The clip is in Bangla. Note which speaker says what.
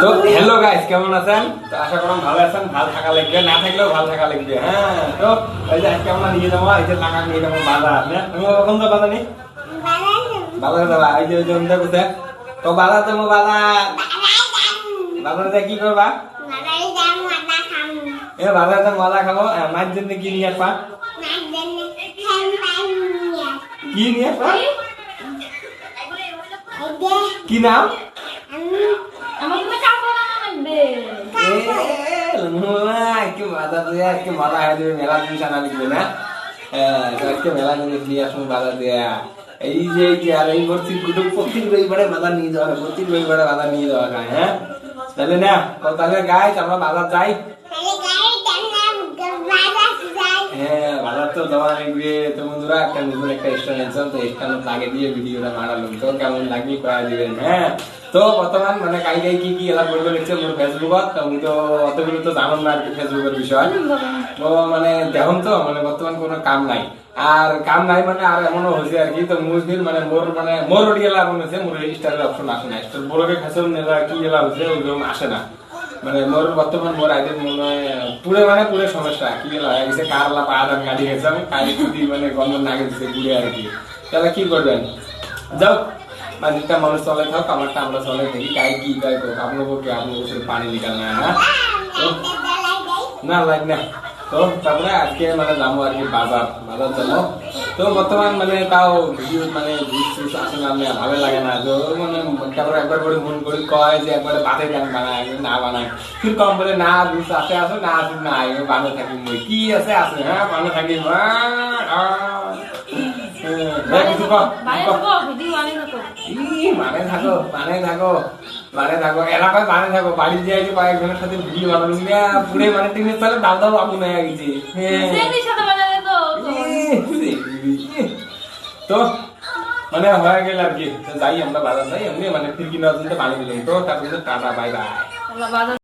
Speaker 1: তো হ্যালো গাইস, কেমন আছেন? তো আশা করলাম ভালো আছেন। ভালো থাকা লাগবে, না থাকলেও ভালো থাকা লাগবে। হ্যাঁ, তো এই যে আজকে আমরা নিয়ে যাবো, এই যে টাকা নিয়ে যাবো বাজার। হ্যাঁ, তুমি কখন যাবো বাজার? বাজারে যাবা? এই যে জমিটা কোথায়? তো বাজার যাবো, বাজারে কি করবা? বাজারে মজা খাবো। মাছ জন্য কি নিয়ে আসবা? কি নিয়ে আসবা? কি নাম? মেলা জিনিস আনা লিখবে না? আজকে মেলা জিনিস নিয়ে আসবো বাজার দেয়া। এই যে আর এই ভর্তির কুটুম প্রত্যেক রবিবারে বাজার নিয়ে যাওয়া হয়, প্রত্যেক রবিবারে বাজার নিয়ে যাওয়া হয়। হ্যাঁ, তাহলে না, তাহলে গাইস আমরা বাজার যাই। হ্যাঁ, বাজার তো যাওয়া লাগবে। তো বন্ধুরা, একটা নতুন একটা স্টাইল এনেছিলাম, তো স্টাইল লাগে দিয়ে ভিডিওটা বানালাম। তো কেমন লাগবে করা দিবেন। হ্যাঁ, তো বর্তমান মানে কাই কি কি এলা করবে লিখছে মোর ফেসবুকত। আমি তো অতগুলো তো জানো না আর কি ফেসবুকের বিষয়। তো মানে দেখুন, তো মানে বর্তমান কোনো কাম নাই। আর কাম নাই মানে আর এমনও হয়েছে আর কি। তো মুশকিল মানে মোর ওডিয়ালা মনে হচ্ছে মোর স্টারের অপশন আসে না। স্টার বড়কে ফেসবুক নেলা কি এলা হয়েছে ওইরকম আসে না। মানে মোর বর্তমান মোর আইডির মনে হয় পুরে সমস্যা কি হয়ে গেছে। কারলা পা দাম গাড়ি গেছে, আমি কালি যদি মানে গন্ধ না গেছে পুরে আর কি। তাহলে কি করবেন? যাও, বাড়িটা মানুষ চলে থাক, আমারটা আমরা চলে থাকি। গাই কি গাই করো আপনার পানি নিকাল না। হ্যাঁ, না লাইট না। তো তারপরে আজকে মানে যাবো আর কি বাজার যাবো। তো বর্তমান মানে তাও ভিডিও মানে আসে না, ভালো লাগে না। তো মানে তারপরে একবার করে মন করি কয় যে একবারে বাতে গান বানায়, না বানায় ফির কম বলে না বুঝ আসে আসো না আসুন না বানো থাকি মই কি আছে আছে। হ্যাঁ, বানো থাকি কিছু মানে থাকো এলাকায় মানে থাকো বাড়ি দিয়ে কয়েকজনের সাথে ভিডিও বানানো পুরে মানে টিমে চলে দাও দাও আপন হয়ে গেছে। তো মানে হয়ে গেল আর কি। যাই আমরা বাজার যাই, এমনি মানে ফিরকি নেওয়ার জন্য পানি দিলাম। তো তারপরে টাটা, বাই বাই।